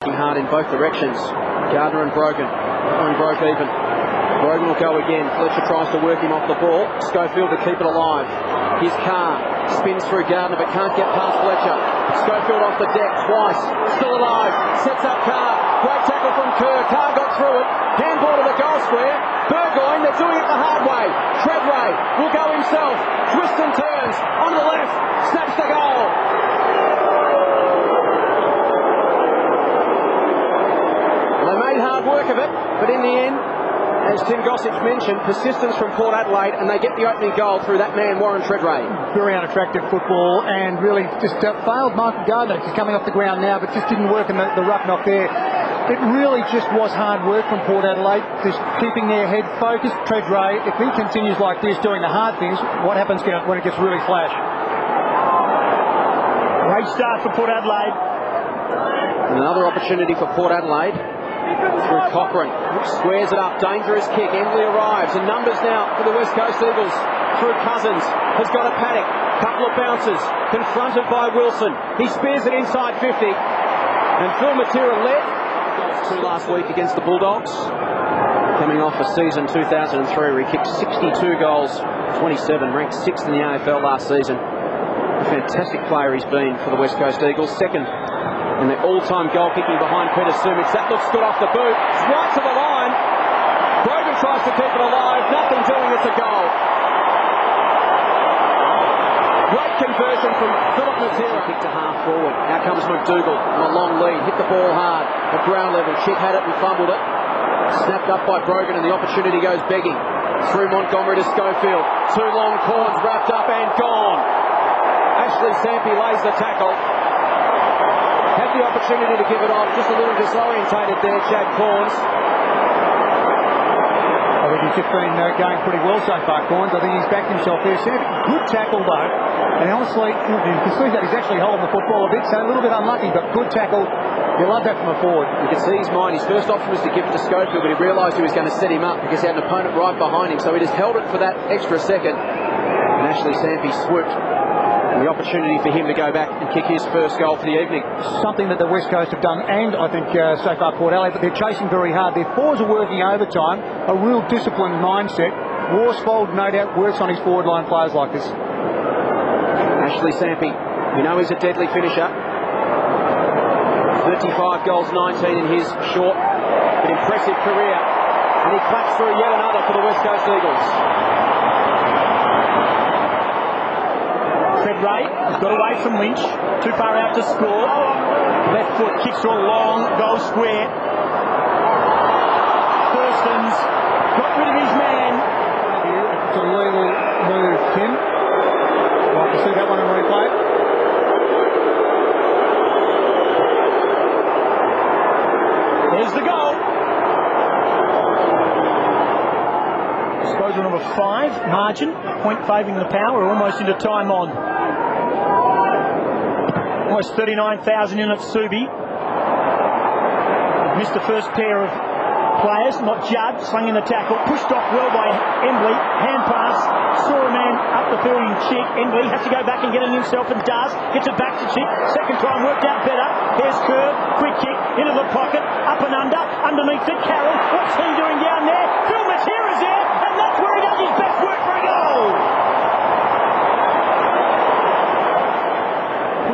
Hard in both directions. Gardner and Brogan. One broke even. Brogan will go again. Fletcher tries to work him off the ball. Schofield to keep it alive. His car spins through Gardner but can't get past Fletcher. Schofield off the deck twice. Still alive. Sets up Carr. Great tackle from Kerr. Carr got through it. Handball to the goal square. Burgoyne, they're doing it the hard way. Treadway will go himself. Twists and turns. On the left. Snaps the goal. They made hard work of it, but in the end, as Tim Gossage mentioned, persistence from Port Adelaide, and they get the opening goal through that man, Warren Treadway. Very unattractive football, and really just failed Michael Gardner. He's coming off the ground now, but just didn't work in the ruck knock there. It really just was hard work from Port Adelaide, just keeping their head focused. Treadway, if he continues like this, doing the hard things, what happens when it gets really flash? Great start for Port Adelaide. Another opportunity for Port Adelaide. Through Cochrane, squares it up, dangerous kick, Embley arrives, and numbers now for the West Coast Eagles. Through Cousins, has got a paddock, couple of bounces, confronted by Wilson. He spears it inside 50, and Phil Matera led. Goals 2 last week against the Bulldogs, coming off a season 2003 where he kicked 62 goals, 27, ranked 6th in the AFL last season. A fantastic player he's been for the West Coast Eagles, second and the all-time goal kicking behind Peter Sumich. That looks good off the boot. It's right to the line. Brogan tries to keep it alive. Nothing doing. It's a goal. Great conversion from Philip Matera. Kick to half forward. Now comes McDougall on a long lead. Hit the ball hard at ground level. Chick had it and fumbled it. Snapped up by Brogan and the opportunity goes begging. Through Montgomery to Schofield. 2 long corns wrapped up and gone. Ashley Sampi lays the tackle. Had the opportunity to give it off, just a little disorientated there, Chad Corns. I think he's just been going pretty well so far, Corns. I think he's backed himself there. Good tackle though, and honestly, you can see that he's actually holding the football a bit, so a little bit unlucky, but good tackle. You love that from a forward. You can see his mind. His first option was to give it to Schofield, but he realised he was going to set him up because he had an opponent right behind him, so he just held it for that extra second. And Ashley Sampi swooped. And the opportunity for him to go back and kick his first goal for the evening. Something that the West Coast have done, and I think so far Port Adelaide, but they're chasing very hard. Their forwards are working overtime, a real disciplined mindset. Worsfold, no doubt, works on his forward line players like this. Ashley Sampi, we know he's a deadly finisher. 35 goals, 19 in his short but impressive career. And he claps through yet another for the West Coast Eagles. Treadway has got away from Lynch, too far out to score. Left foot kicks to a long goal square. Thurston's got rid of his man. It's a legal move, Tim. Like to see that one in replay. There's the goal. Disposal number 5, margin, point favouring the Power, almost into time on. Almost 39,000 in at Subi. Missed the first pair of players, not Judd, slung in the tackle, pushed off well by Embley, hand pass, saw a man up the field in Chick. Embley has to go back and get it himself and does, gets it back to Chick, second time worked out better. Here's Kerr, quick kick, into the pocket, up and under, underneath it, Carroll, what's he doing down there? Phil Matera's there, and that's where he does his best work for a goal.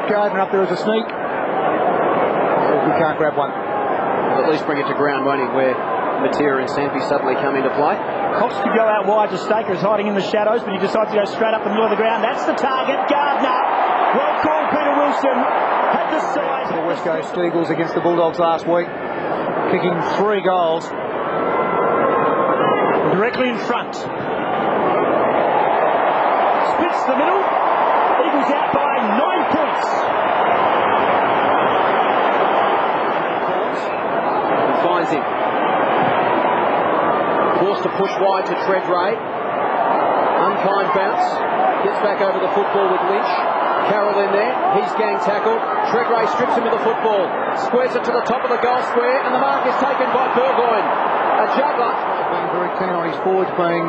Gardner up there as a sneak. So we can't grab one. Well, at least bring it to ground, won't he, where Matera and Sampi suddenly come into play. Cox could go out wide to Staker, is hiding in the shadows, but he decides to go straight up the middle of the ground. That's the target, Gardner. Well called, Peter Wilson. Had the size. The West Coast Eagles against the Bulldogs last week, kicking 3 goals. Directly in front. Splits the middle. Eagles out by 9 points. And finds him. Forced to push wide to Treadway. Unkind bounce. Gets back over the football with Lynch. Carroll in there. He's gang tackled. Treadway strips him of the football. Squares it to the top of the goal square. And the mark is taken by Burgoyne. A juggler. Being very keen on his forwards being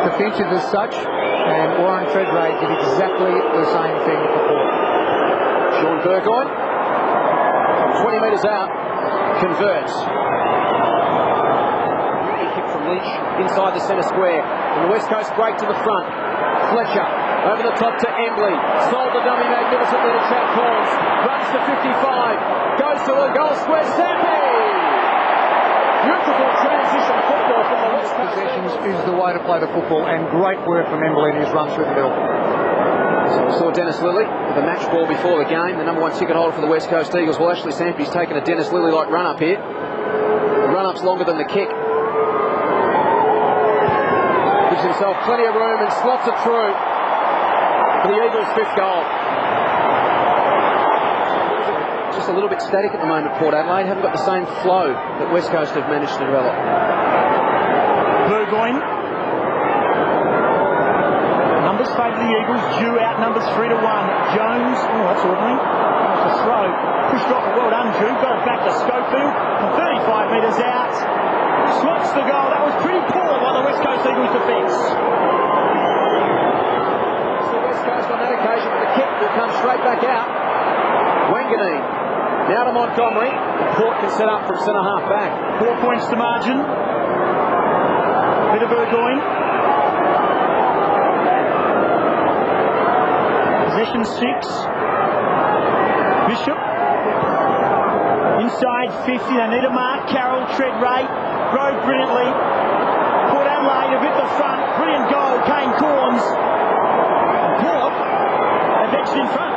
defensive as such. And Warren Treadway did exactly the same thing for Port. Sean Burgoyne 20 metres out, converts. Kick from Lynch inside the centre square. And the West Coast break to the front. Fletcher over the top to Embley. Sold the dummy magnificently to Chad Corns. Runs to 55. Goes to the goal square. Sampi! Beautiful transition football from the West Coast. Possessions is the way to play the football, and great work from Embley in his run through the middle. So we saw Dennis Lilly with a match ball before the game. The number 1 ticket holder for the West Coast Eagles. Well, Ashley Sampi's taken a Dennis Lilly-like run-up here. The run-up's longer than the kick. Gives himself plenty of room and slots it through for the Eagles' 5th goal. Just a little bit static at the moment, Port Adelaide. Haven't got the same flow that West Coast have managed to develop. Burgoyne. Numbers favour the Eagles. Due out numbers 3-1. Jones. Oh, that's ordinary. That's a throw. Pushed off. Well done, Drew. Got it back to Schofield. From 35 metres out. Slots the goal. That was pretty poor by the West Coast Eagles defence. It's the West Coast on that occasion, but the kick will come straight back out. Wanganeen. Now to Montgomery. Port can set up from centre half back. 4 points to margin. Bit of Burgoyne. Possession 6. Bishop. Inside 50. They need a mark. Carroll, Treadray. Rode brilliantly. Port Adelaide a bit the front. Brilliant goal. Kane Corns. Port are vexed in front.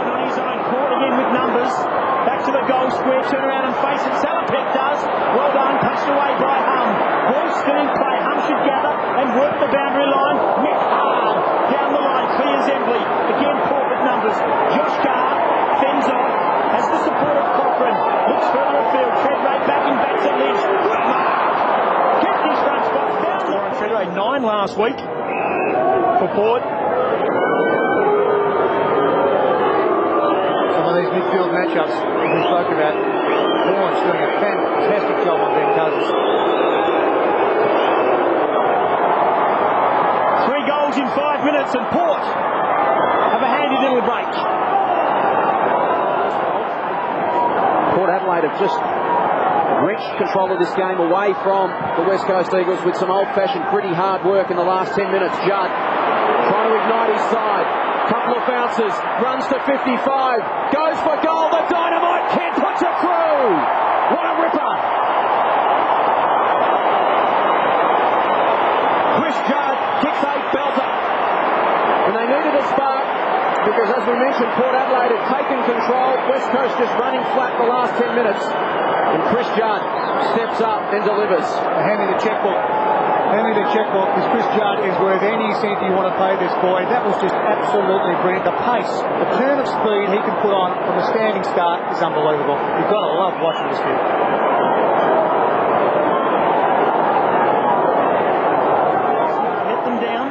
On his own. Port again with numbers. Back to the goal square. Turn around and face it. Salopek does. Well done. Punched away by Hum. Ball still in play. Hum should gather and work the boundary line. Nick hard. Down the line. Clears Embley. Again Port with numbers. Josh Carr fends off. Has the support of Cochrane. Looks further afield. Treadray backing back to Lynch. Good mark. Kept his front spot. Found Warren Treadray 9 last week for Port. Some of these midfield matchups we spoke about. Corns doing a fantastic job on Ben Cousins. 3 goals in 5 minutes, and Port have a handy little break. Port Adelaide have just wrenched control of this game away from the West Coast Eagles with some old-fashioned, pretty hard work in the last 10 minutes. Judd trying to ignite his side. Couple of bounces, runs to 55, goes for goal. The dynamite kid puts it through. What a ripper! Chris Judd kicks a belter, and they needed a spark because, as we mentioned, Port Adelaide had taken control. West Coast just running flat the last 10 minutes, and Chris Judd steps up and delivers. Hand me the checkbook. Hand me the checkbook, because Chris Judd is worth any cent you want to pay this boy. That was just absolutely brilliant. The pace, the turn of speed he can put on from a standing start is unbelievable. You've got to love watching this kid. Let them down.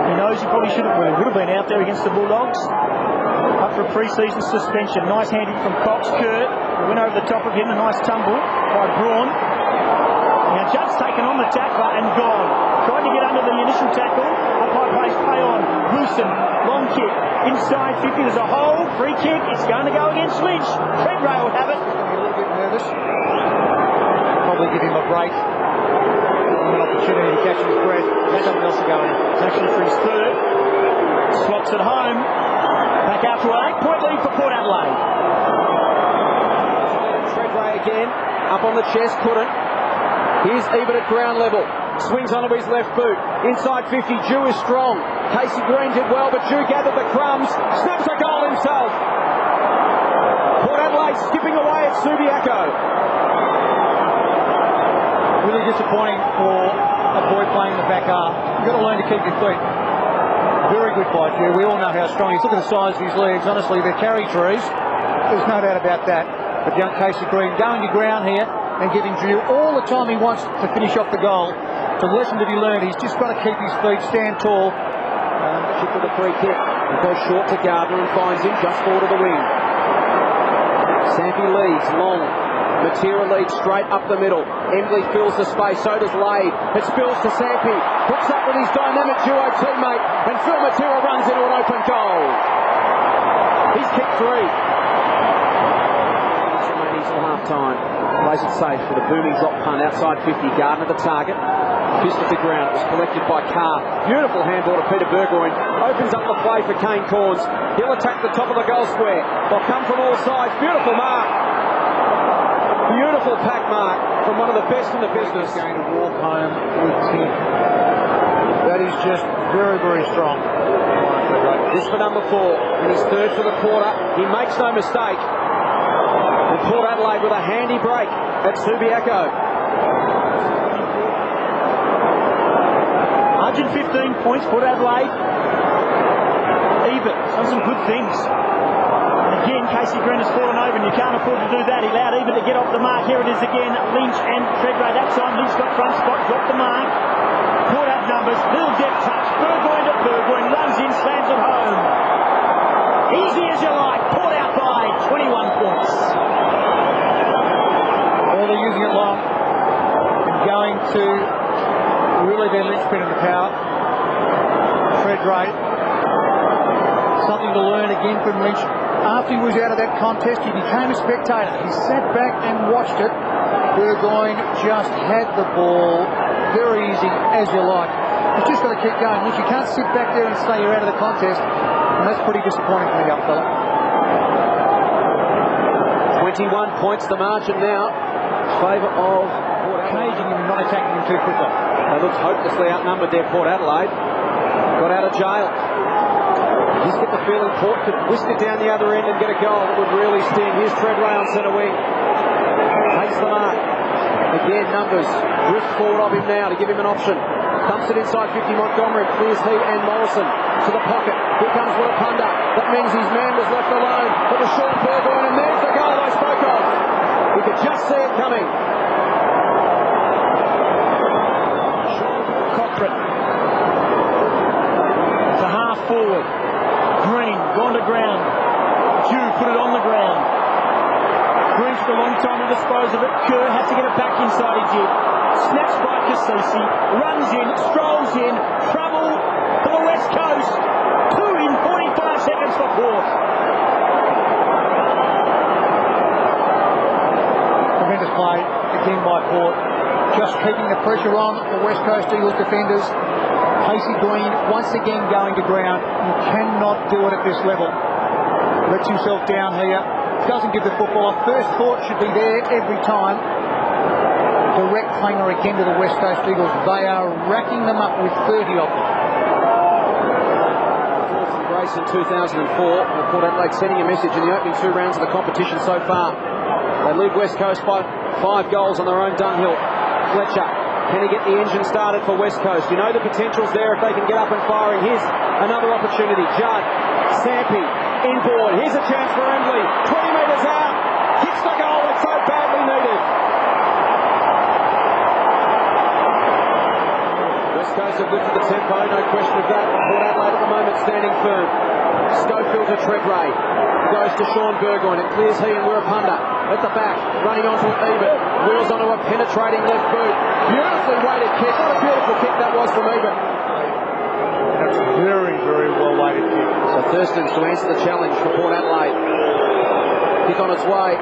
He knows he probably should have, well, he would have been out there against the Bulldogs. Up for a pre-season suspension. Nice handing from Cox. Kurt went over the top of him. A nice tumble by Braun. Now Judd's taken on the tackler and gone. Tried to get under the initial tackle. Up high pace, play on. Wilson, long kick. Inside 50, there's a hole. Free kick. It's going to go against Lynch. Treadray will have it. A little bit nervous. Probably give him a break. An opportunity to catch his breath. There's something else to go in. It's actually for his third. Slots at home. Back out to an 8-point lead for Port Adelaide. Treadray again, up on the chest, couldn't. Here's even at ground level. Swings onto his left boot. Inside 50, Jew is strong. Casey Green did well, but Jew gathered the crumbs. Snaps a goal himself. Port Adelaide skipping away at Subiaco. Really disappointing for a boy playing the back half. You've got to learn to keep your feet. Very good by Jew. We all know how strong he is. Look at the size of his legs. Honestly, they're carry trees. There's no doubt about that. But young Casey Green going to ground here and giving Drew all the time he wants to finish off the goal. It's a lesson to be learned. He's just got to keep his feet, stand tall. Chip with a free kick. He goes short to Gardner and finds him just forward of the wing. Sampi leads long. Matera leads straight up the middle. Embley fills the space, so does Lade. It spills to Sampi. Hooks up with his dynamic duo teammate, and Phil Matera runs into an open goal. He's kicked 3. time. Plays it safe with a booming drop punt outside 50. Gardner the target. Fist at the ground. It was collected by Carr. Beautiful handball to Peter Burgoyne. Opens up the play for Kane Corns. He'll attack the top of the goal square. They'll come from all sides. Beautiful mark. Beautiful pack mark from one of the best in the business. Going to walk home with 10. That is just very, very strong. This for number 4, and he's third for the quarter. He makes no mistake. And Port Adelaide with a handy break at Subiaco. Argent 15 points, Port Adelaide. Even, done some good things. Again, Casey Green has fallen over, and you can't afford to do that. He allowed Even to get off the mark. Here it is again, Lynch and Treadway. That time Lynch got front spot, dropped the mark. Port out numbers, little depth touch. Burgoyne to Burgoyne, runs in, slams it home. Easy as you like. Port out by 21 points. Well, they're using it long and going to really their linchpin in the power. Treadway. Something to learn again from Lynch. After he was out of that contest, he became a spectator. He sat back and watched it. Burgoyne just had the ball very easy, as you like. You've just got to keep going. If you can't sit back there and say you're out of the contest, and that's pretty disappointing for the young fella. 21 points the margin now. Favour of Port Adelaide. Caging him and not attacking him too quickly. They looked hopelessly outnumbered there, Port Adelaide. Got out of jail. Just get the feeling Port could whisk it down the other end and get a goal that would really sting. Here's Treadway on centre wing. Takes the mark. Again, numbers drift forward of him now to give him an option. Dumps it inside 50. Montgomery clears he and Morrison to the pocket. Here comes Wirapunda. That means his man was left alone. It was Sean Burgoyne, and there's the goal I spoke of. We could just see it coming. Cochrane. It's a half forward. Green gone to ground. Dew put it on the ground. Green took a long time to dispose of it. Kerr had to get it back inside he did. Snaps by Cassisi. Runs in, strolls in. Trouble for the West Coast. 2 in 45 seconds for Port. Tremendous play again by Port. Just keeping the pressure on the West Coast Eagles defenders. Casey Green once again going to ground. You cannot do it at this level. Lets himself down here. Doesn't give the football a first thought. Should be there every time. Direct clanger again to the West Coast Eagles. They are racking them up with 30 of them. Fourth from Grace in 2004. Port Adelaide sending a message in the opening 2 rounds of the competition so far. They lead West Coast by 5 goals on their own dunghill. Fletcher. Can he get the engine started for West Coast? You know the potential's there if they can get up and firing. Here's another opportunity. Judd, Sampi, inboard. Here's a chance for Embley. 20 metres out. Hits the goal that's so badly needed. West Coast have lifted the tempo, no question of that. Port Adelaide at the moment standing firm. Schofield to Treadway. Goes to Sean Burgoyne. It clears he and Wirapunda. At the back, running onto Eben. Wheels onto a penetrating left boot. Beautifully weighted kick. What a beautiful kick that was from Eben. That's a very, very well weighted kick. So Thurston's to answer the challenge for Port Adelaide. Kick on its way.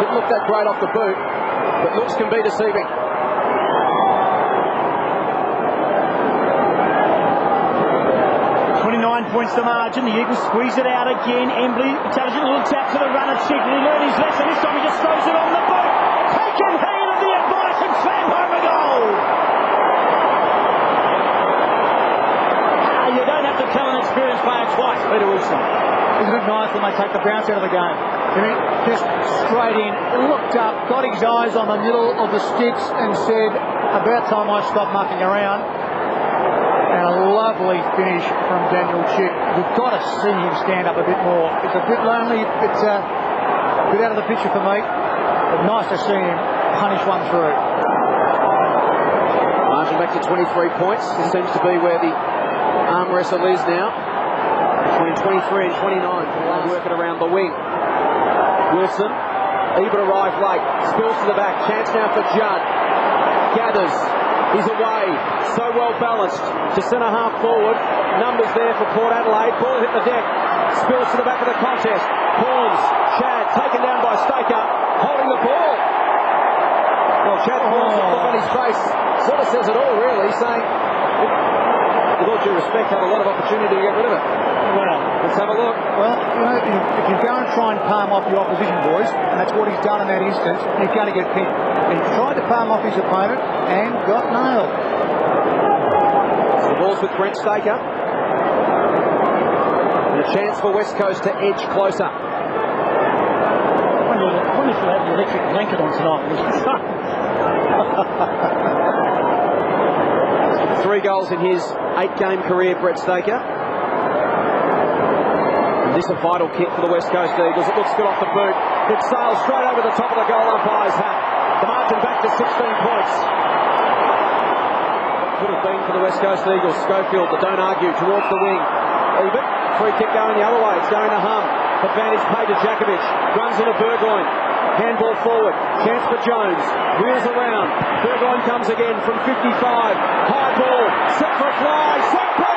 Didn't look that great off the boot, but looks can be deceiving. 29 points to margin. The Eagles squeeze it out again. Embley, intelligent little tap to the runner. Cheek. He learned his lesson. This time he just throws it on the boot. Taken heed of the advice and slam home a goal. You don't have to tell an experienced player twice, Peter Wilson. Isn't it nice when they take the bounce out of the game? I mean, just straight in, looked up, got his eyes on the middle of the sticks and said, about time I stop mucking around. And a lovely finish from Daniel Chick. We've got to see him stand up a bit more. It's a bit lonely. It's a bit out of the picture for me. But nice to see him punish one through. Margin back to 23 points. This seems to be where the arm wrestle is now. Between 23 and 29. Working around the wing. Wilson. Eben arrived late. Spills to the back. Chance now for Judd. Gathers. He's away, so well balanced to centre half forward. Numbers there for Port Adelaide. Ball hit the deck, spills to the back of the contest. Horns, Chad taken down by Staker. face sort of says it all, really, saying, with all due respect, had a lot of opportunity to get rid of it. Well, let's have a look. Well, you know, if you go and try and palm off the opposition, boys, and that's what he's done in that instance, you're going to get pinned. He tried to palm off his opponent and got nailed. So the ball's with Brent Staker. And a chance for West Coast to edge closer. I wonder if he'll have the electric blanket on tonight. 3 goals in his 8-game career, Brett Staker. And this a vital kick for the West Coast Eagles. It looks good off the boot. It sails straight over the top of the goal umpire's hat. The margin back to 16 points. Could have been for the West Coast Eagles. Schofield, but don't argue, towards the wing. Even. Free kick going the other way. It's going to Hum. Advantage paid to Jakovic. Runs into Burgoyne. Handball forward. Chance for Jones. Wheels around. Burgoyne comes again from 55. High ball. Set for a fly. Set play!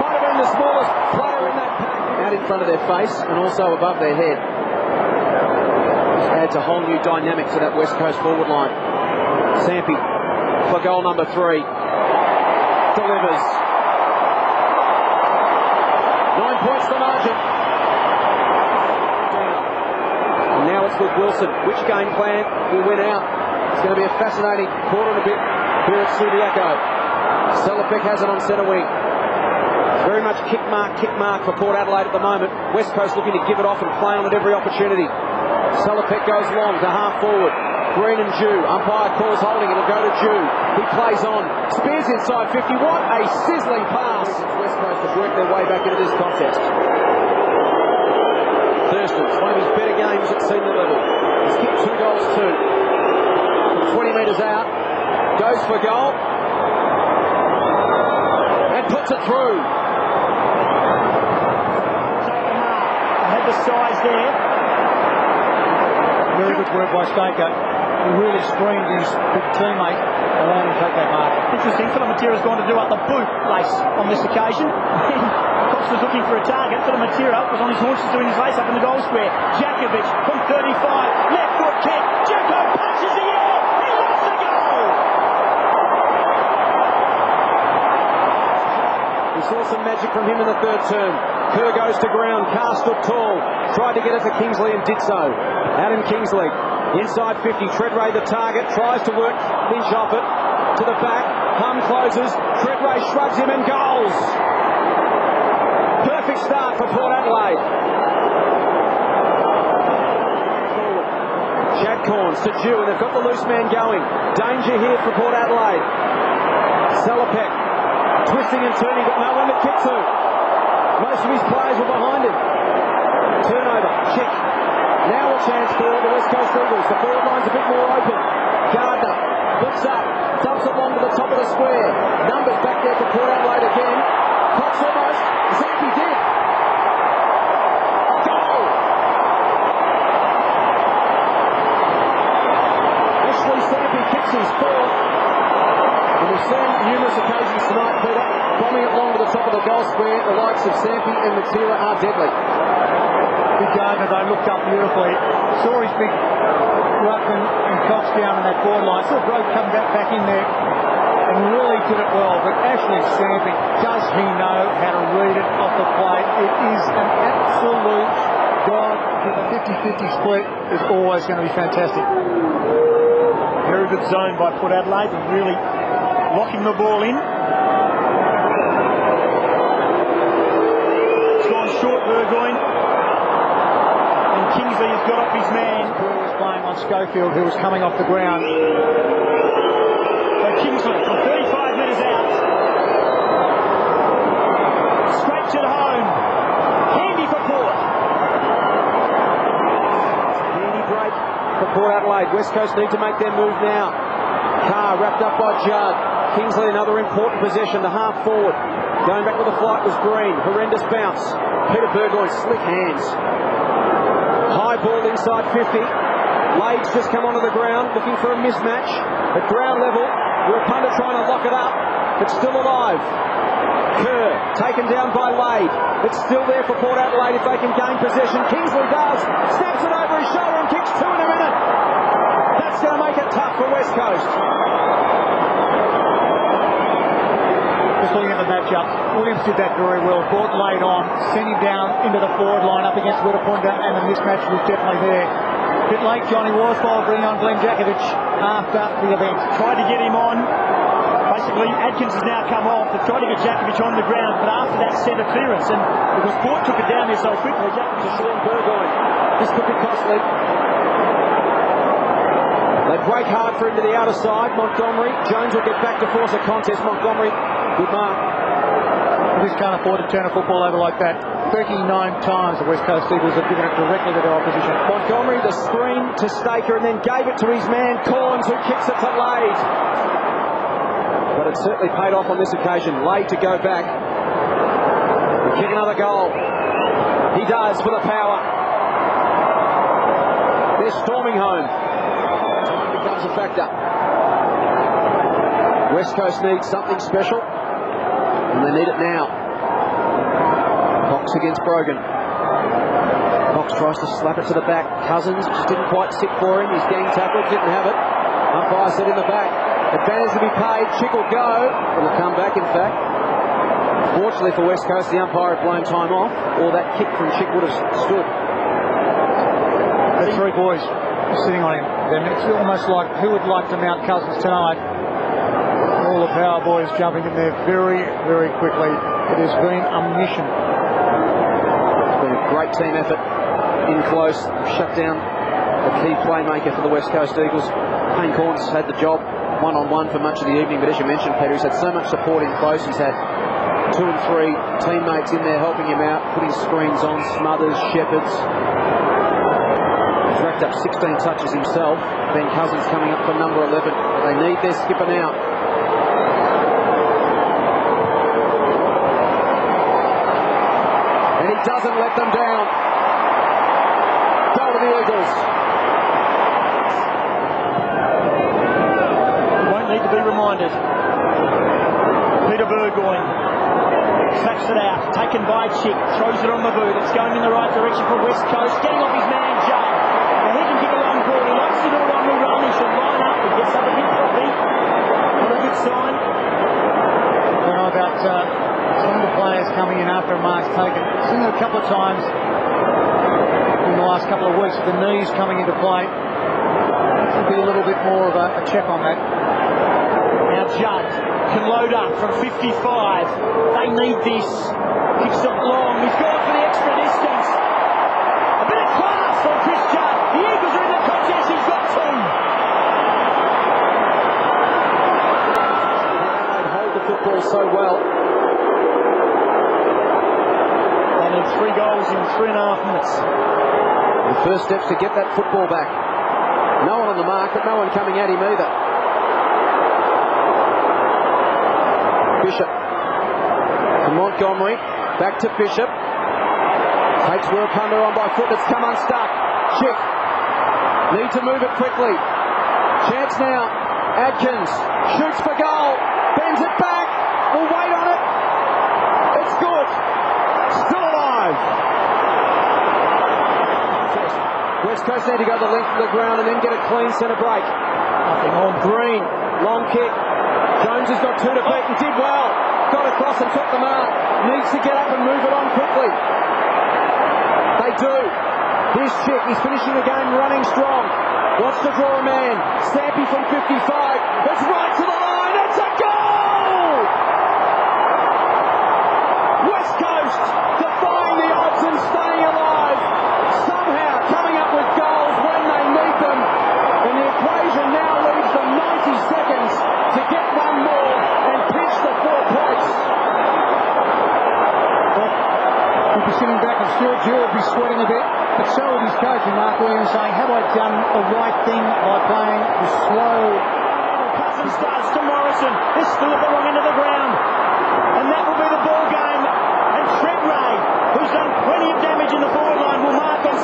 Might have been the smallest player in that pack. Out in front of their face and also above their head. This adds a whole new dynamic to that West Coast forward line. Sampi for goal number 3. Delivers. 9 points the margin. And now it's with Wilson. Which game plan will win out? It's going to be a fascinating quarter and a bit here at Subiaco. Selipek has it on centre wing. It's very much kick mark for Port Adelaide at the moment. West Coast looking to give it off and play on at every opportunity. Selipek goes long to half forward. Green and Jew. Umpire calls holding. It'll go to Jew. He plays on. Spears inside 50. What a sizzling pass. West Coast have worked their way back into this contest. Thurston's one of his better games at senior level. He's kicked 2 goals too. From 20 metres out. Goes for goal. And puts it through. Had the size there. Very good work by Staker. He really screened his big teammate, allowing him to take that mark. Interesting, Matera's gone to do up the boot lace on this occasion. Cox was looking for a target. Matera was on his haunches doing his lace up in the goal square. Jakovic from 35, left foot kick. Jacko punches the air. He lost the goal. We saw some magic from him in the 3rd term. Kerr goes to ground. Carr stood tall. Tried to get it to Kingsley and did so. Adam Kingsley. Inside 50, Treadray the target, tries to work Finch off it, to the back, Hum closes, Treadray shrugs him and goals. Perfect start for Port Adelaide. Chad Corns to Jew, and they've got the loose man going. Danger here for Port Adelaide. Selipek, twisting and turning, got no one to kick to. Most of his players were behind him. Turnover, check. Now a chance for the West Coast Eagles. The forward line's a bit more open. Gardner looks up, dumps it along to the top of the square. Numbers back there for Port Adelaide again. Cox almost. Zampi did. Goal! Ashley Zampi kicks his 4th. And we've seen numerous occasions tonight, Peter, bombing it along to the top of the goal square. The likes of Zampi and Matera are deadly. Big Gardner, though, looked up beautifully. Saw his big ruckman and Cox down on that forward line. Saw Broke come back in there and really did it well. But Ashley Zampi, does he know how to read it off the plate? It is an absolute god. The 50-50 split is always going to be fantastic. Very good zone by Port Adelaide. And really locking the ball in. It's gone short, Burgoyne. Kingsley has got off his man. He was playing on Schofield, who was coming off the ground. So Kingsley from 35 metres out. Straight to the home. Handy for Port. Handy break for Port Adelaide. West Coast need to make their move now. Carr wrapped up by Judd. Kingsley another important possession, the half forward. Going back with the flight was Green. Horrendous bounce. Peter Burgoyne, slick hands. High ball inside 50. Lade's just come onto the ground looking for a mismatch. At ground level, Rapunda trying to lock it up. It's still alive. Kerr taken down by Lade. It's still there for Port Adelaide if they can gain possession. Kingsley does. Snaps it over his shoulder and kicks 2 in a minute. That's going to make it West Coast. Just looking at the matchup, Williams did that very well. Brought late on, sent him down into the forward line up against Wittapunda, and the mismatch was definitely there. Bit late, Johnny Worsfold bringing on Glenn Jakovic after the event. Tried to get him on. Basically, Adkins has now come off. They've tried to get Jakovic on the ground, but after that centre clearance, and because Port took it down there so quickly, Jakovic To Burgoyne. This could be costly. They break hard for him to the outer side. Montgomery. Jones will get back to force a contest. Montgomery. Good mark. We just can't afford to turn a football over like that. 39 times the West Coast Eagles have given it directly to their opposition. Montgomery, the screen to Staker, and then gave it to his man Corns, who kicks it to Lade. But it certainly paid off on this occasion. Lade to go back and kick another goal. He does for the power. They're storming home. Time becomes a factor. West Coast needs something special, and they need it now. Cox against Brogan. Cox tries to slap it to the back. Cousins just didn't quite sit for him. He's getting tackled, didn't have it. Umpire said in the back. Advantage to be paid. Chick will go. It'll come back, in fact. Fortunately for West Coast, the umpire had blown time off, or that kick from Chick would have stood. The three boys sitting on him. Then it's almost like who would like to mount Cousins tonight. All the power boys jumping in there very, very quickly. It has been a mission. It's been a great team effort. In close, shut down the key playmaker for the West Coast Eagles. Payne Corns had the job one-on-one for much of the evening, but as you mentioned, Peter, he's had so much support in close. He's had 2 and 3 teammates in there helping him out, putting screens on, Smothers, Shepherds. He's racked up 16 touches himself. Ben Cousins coming up for number 11. They need their skipper now. And he doesn't let them down. Goal to the Eagles. won't need to be reminded. Peter Burgoyne tracks it out, taken by Chick, throws it on the boot. It's going in the right direction for West Coast, getting off his man Jay. Now he can kick a long ball. He likes to do it on the run. He should line up and gets up a bit floppy. Not a good sign. I don't know about some of the players coming in after a mark's taken. I've seen it a couple of times in the last couple of weeks with the knees coming into play. Should be a little bit more of a check on that. Now Judd can load up from 55. They need this. Kicks it long. He's gone for the extra distance. A bit of class from Chris Judd. The Eagles are in the contest. He's got two. They hold the football so well. They need 3 goals in 3.5 minutes. The first steps to get that football back. No one on the mark, but no one coming at him either. Bishop to Montgomery, back to Bishop. Takes Wirrkunda on by foot, that's come unstuck. Chick, need to move it quickly. Chance now, Adkins, shoots for goal, bends it back, will wait on it. It's good, still alive. West Coast need to go the length of the ground and then get a clean centre break. Nothing on. Green, long kick. Jones has got 2 to beat and did well. Got across and took them out. Needs to get up and move it on quickly. They do. Here's Chick. He's finishing the game running strong. Wants to draw a man. Stampy from 55. It's right to the line. It's a goal! West Coast defying the odds and staying alive. Somehow coming up with goals when they need them. And the equation now leaves them 90 seconds to get one more and pinch the 4 points. He'd be sitting back and still Gill would be sweating a bit, but so would his coach, Mark Williams, saying, have I done the right thing by playing the slow... Cousins does to Morrison. This still at the wrong end of the ground. And that will be the ball game. And Trent Ray, who's done plenty of damage in the forward line, will mark on